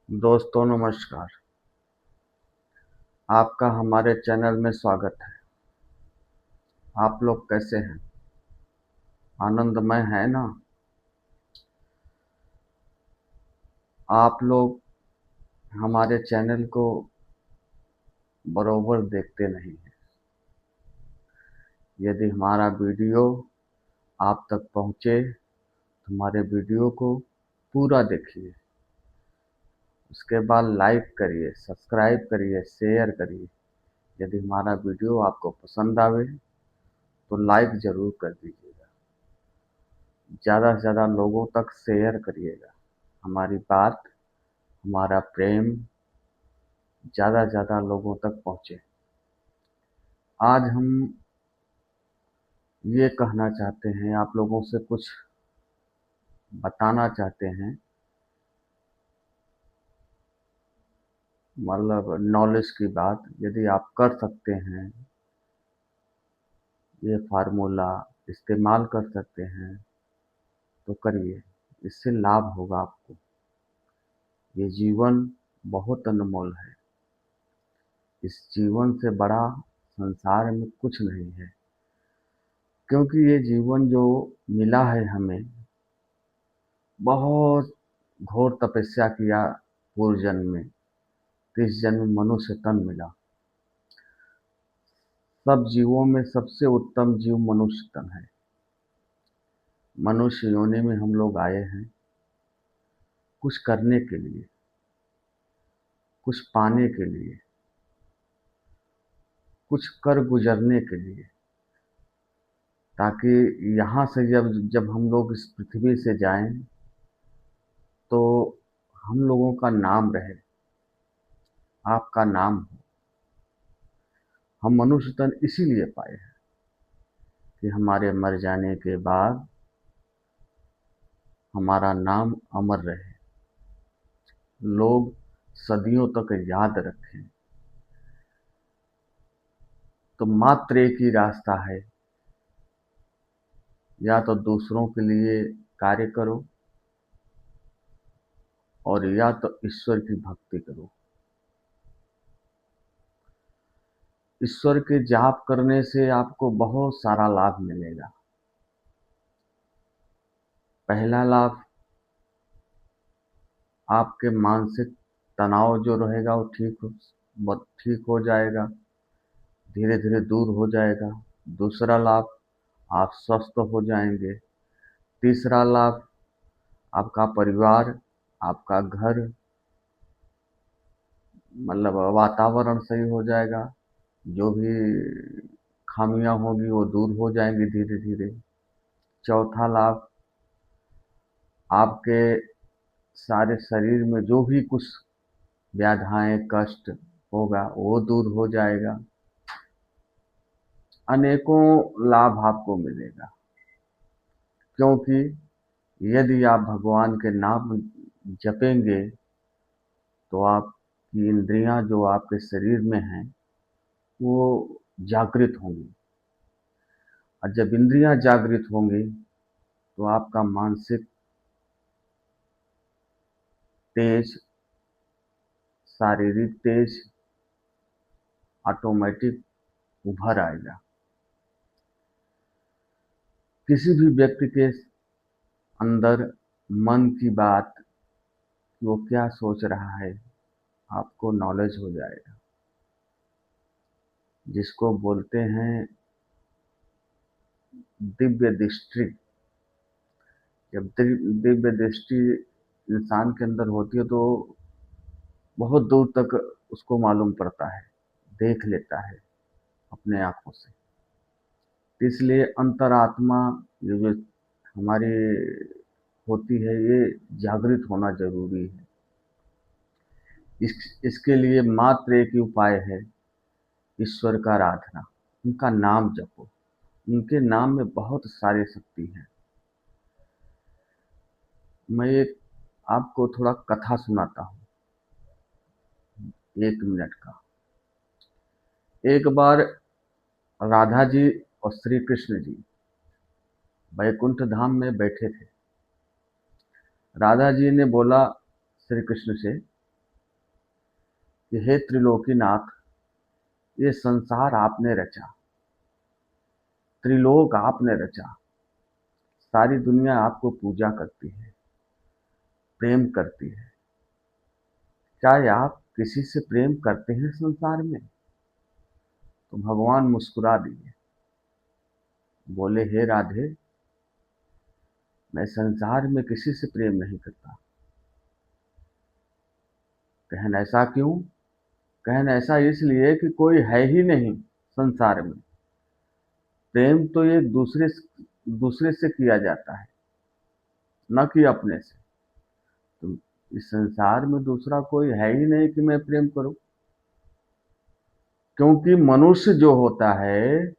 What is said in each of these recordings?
दोस्तों नमस्कार। आपका हमारे चैनल में स्वागत है। आप लोग कैसे हैं? आनंदमय है ना? आप लोग हमारे चैनल को बरोबर देखते नहीं हैं। यदि हमारा वीडियो आप तक पहुंचे तो हमारे वीडियो को पूरा देखिए। उसके बाद लाइक करिए, सब्सक्राइब करिए, शेयर करिए। यदि हमारा वीडियो आपको पसंद आवे तो लाइक ज़रूर कर दीजिएगा। ज़्यादा से ज़्यादा लोगों तक शेयर करिएगा। हमारी बात, हमारा प्रेम ज़्यादा से ज़्यादा लोगों तक पहुँचे। आज हम ये कहना चाहते हैं, आप लोगों से कुछ बताना चाहते हैं, मतलब नॉलेज की बात। यदि आप कर सकते हैं, ये फार्मूला इस्तेमाल कर सकते हैं तो करिए। इससे लाभ होगा आपको। ये जीवन बहुत अनमोल है। इस जीवन से बड़ा संसार में कुछ नहीं है, क्योंकि ये जीवन जो मिला है हमें, बहुत घोर तपस्या किया पूर्व जन्म में, इस जन्म मनुष्य तन मिला। सब जीवों में सबसे उत्तम जीव मनुष्य तन है। मनुष्य योनि में हम लोग आए हैं कुछ करने के लिए, कुछ पाने के लिए, कुछ कर गुजरने के लिए, ताकि यहाँ से जब जब हम लोग इस पृथ्वी से जाएं तो हम लोगों का नाम रहे, आपका नाम हो। हम मनुष्य तन इसीलिए पाए हैं कि हमारे मर जाने के बाद हमारा नाम अमर रहे, लोग सदियों तक याद रखें। तो मात्र एक ही रास्ता है, या तो दूसरों के लिए कार्य करो और या तो ईश्वर की भक्ति करो। ईश्वर के जाप करने से आपको बहुत सारा लाभ मिलेगा। पहला लाभ, आपके मानसिक तनाव जो रहेगा वो ठीक हो जाएगा, धीरे धीरे दूर हो जाएगा। दूसरा लाभ, आप स्वस्थ हो जाएंगे। तीसरा लाभ, आपका परिवार, आपका घर, मतलब वातावरण सही हो जाएगा। जो भी खामियां होंगी वो दूर हो जाएंगी धीरे धीरे। चौथा लाभ, आपके सारे शरीर में जो भी कुछ व्याधाएं कष्ट होगा वो दूर हो जाएगा। अनेकों लाभ आपको मिलेगा, क्योंकि यदि आप भगवान के नाम जपेंगे तो आपकी इंद्रियां जो आपके शरीर में हैं वो जागृत होंगी, और जब इंद्रियां जागृत होंगी तो आपका मानसिक तेज, शारीरिक तेज ऑटोमेटिक उभर आएगा। किसी भी व्यक्ति के अंदर मन की बात, वो क्या सोच रहा है, आपको नॉलेज हो जाएगा। जिसको बोलते हैं दिव्य दृष्टि। जब दिव्य दृष्टि इंसान के अंदर होती है तो बहुत दूर तक उसको मालूम पड़ता है, देख लेता है अपने आंखों से। इसलिए अंतरात्मा ये जो हमारी होती है, ये जागृत होना जरूरी है। इसके लिए मात्र एक ही उपाय है, ईश्वर का आराधना, उनका नाम जपो। उनके नाम में बहुत सारी शक्ति है। मैं एक आपको थोड़ा कथा सुनाता हूँ, 1 मिनट का। एक बार राधा जी और श्री कृष्ण जी वैकुंठ धाम में बैठे थे। राधा जी ने बोला श्री कृष्ण से कि हे त्रिलोकीनाथ, ये संसार आपने रचा, त्रिलोक आपने रचा, सारी दुनिया आपको पूजा करती है, प्रेम करती है। क्या आप किसी से प्रेम करते हैं संसार में? तो भगवान मुस्कुरा दिए, बोले हे राधे, मैं संसार में किसी से प्रेम नहीं करता। कहन ऐसा क्यों? कहन ऐसा इसलिए कि कोई है ही नहीं संसार में। प्रेम तो एक दूसरे से किया जाता है, न कि अपने से। तो इस संसार में दूसरा कोई है ही नहीं कि मैं प्रेम करूं। क्योंकि मनुष्य जो होता है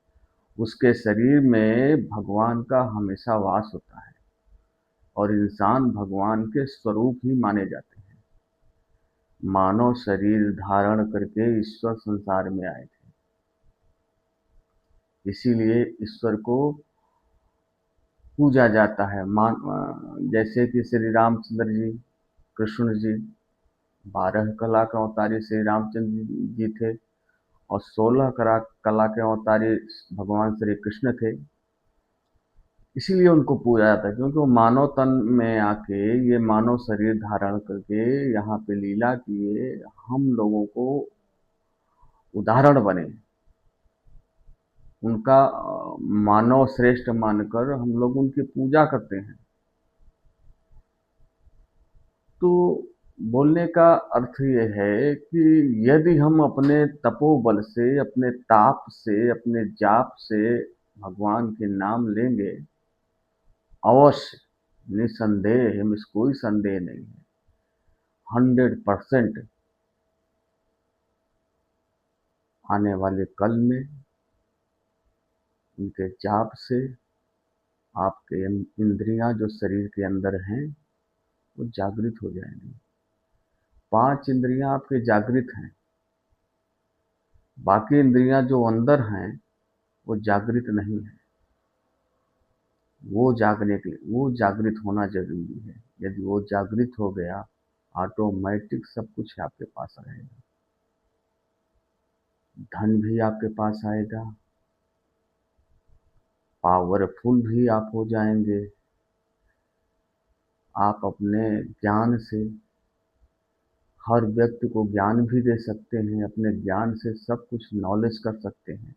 उसके शरीर में भगवान का हमेशा वास होता है, और इंसान भगवान के स्वरूप ही माने जाते हैं। मानव शरीर धारण करके ईश्वर संसार में आए थे, इसीलिए ईश्वर को पूजा जाता है। जैसे कि श्री रामचंद्र जी, कृष्ण जी, 12 कला के अवतारी श्री रामचंद्र जी थे, और 16 कला के अवतारी भगवान श्री कृष्ण थे। इसीलिए उनको पूजा जाता है, क्योंकि वो मानव तन में आके, ये मानव शरीर धारण करके यहाँ पे लीला किए, हम लोगों को उदाहरण बने। उनका मानव श्रेष्ठ मानकर हम लोग उनकी पूजा करते हैं। तो बोलने का अर्थ ये है कि यदि हम अपने तपोबल से, अपने ताप से, अपने जाप से भगवान के नाम लेंगे, अवश्य, निसंदेह, हमें कोई संदेह नहीं है, 100% आने वाले कल में उनके जाप से आपके इंद्रियां जो शरीर के अंदर हैं वो जागृत हो जाएंगी। 5 इंद्रियां आपके जागृत हैं, बाकी इंद्रियां जो अंदर हैं वो जागृत नहीं है। वो जागने के लिए, वो जागृत होना जरूरी है। यदि वो जागृत हो गया, ऑटोमेटिक सब कुछ आपके पास आएगा। धन भी आपके पास आएगा, पावरफुल भी आप हो जाएंगे। आप अपने ज्ञान से हर व्यक्ति को ज्ञान भी दे सकते हैं, अपने ज्ञान से सब कुछ नॉलेज कर सकते हैं।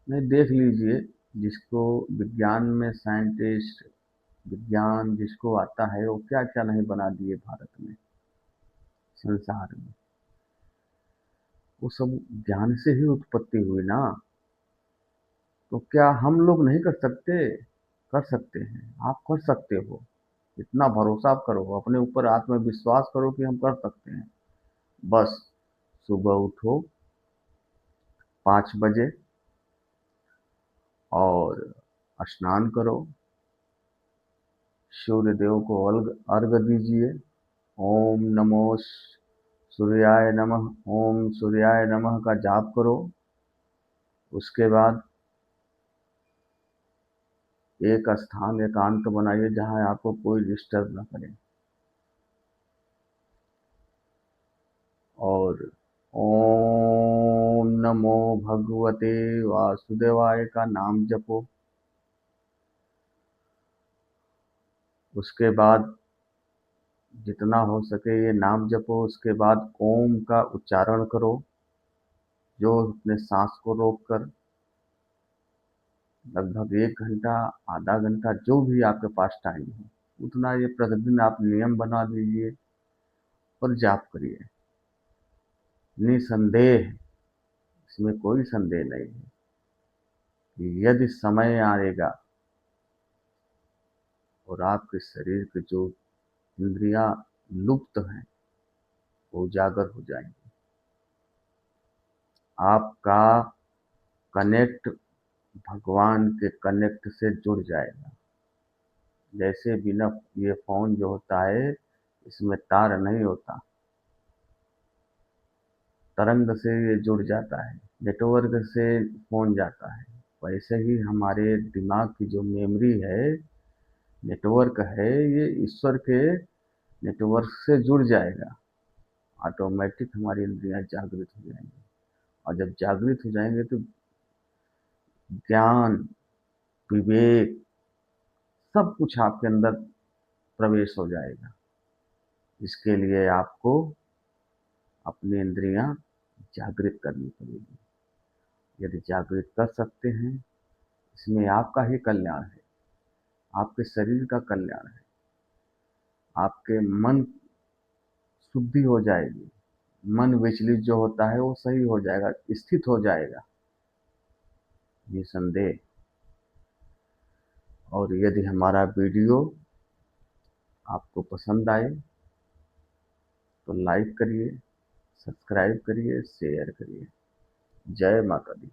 नहीं, देख लीजिए, जिसको विज्ञान में साइंटिस्ट, विज्ञान जिसको आता है, वो क्या क्या नहीं बना दिए भारत में, संसार में। वो सब ज्ञान से ही उत्पत्ति हुई ना। तो क्या हम लोग नहीं कर सकते? कर सकते हैं, आप कर सकते हो। इतना भरोसा आप करो, अपने ऊपर आत्मविश्वास करो कि हम कर सकते हैं। बस सुबह उठो 5 बजे और स्नान करो, सूर्य देव को अर्घ दीजिए। ओम नमो सूर्याय नमः, ओम सूर्याय नमः का जाप करो। उसके बाद एक स्थान एकांत बनाइए जहां आपको कोई डिस्टर्ब ना करे, और ओम नमो भगवते वासुदेवाय का नाम जपो। उसके बाद जितना हो सके ये नाम जपो। उसके बाद ओम का उच्चारण करो, जो अपने सांस को रोककर लगभग 1 घंटा, आधा घंटा, जो भी आपके पास टाइम हो उतना ये प्रतिदिन आप नियम बना लीजिए और जाप करिए। निसंदेह, इसमें कोई संदेह नहीं है कि यदि समय आएगा और आपके शरीर के जो इंद्रियां लुप्त हैं वो उजागर हो जाएंगी। आपका कनेक्ट भगवान के कनेक्ट से जुड़ जाएगा। जैसे बिना, ये फोन जो होता है इसमें तार नहीं होता, तरंग से ये जुड़ जाता है, नेटवर्क से फोन जाता है। वैसे ही हमारे दिमाग की जो मेमोरी है, नेटवर्क है, ये ईश्वर के नेटवर्क से जुड़ जाएगा। ऑटोमेटिक हमारी इंद्रियां जागृत हो जाएंगी। और जब जागृत हो जाएंगे तो ज्ञान, विवेक, सब कुछ आपके अंदर प्रवेश हो जाएगा। इसके लिए आपको अपनी इंद्रियां जागृत करनी पड़ेगी। यदि जागृत कर सकते हैं, इसमें आपका ही कल्याण है, आपके शरीर का कल्याण है। आपके मन शुद्धि हो जाएगी, मन विचलित जो होता है वो सही हो जाएगा, स्थित हो जाएगा, निसंदेह। और यदि हमारा वीडियो आपको पसंद आए तो लाइक करिए, सब्सक्राइब करिए, शेयर करिए। जय माता दी।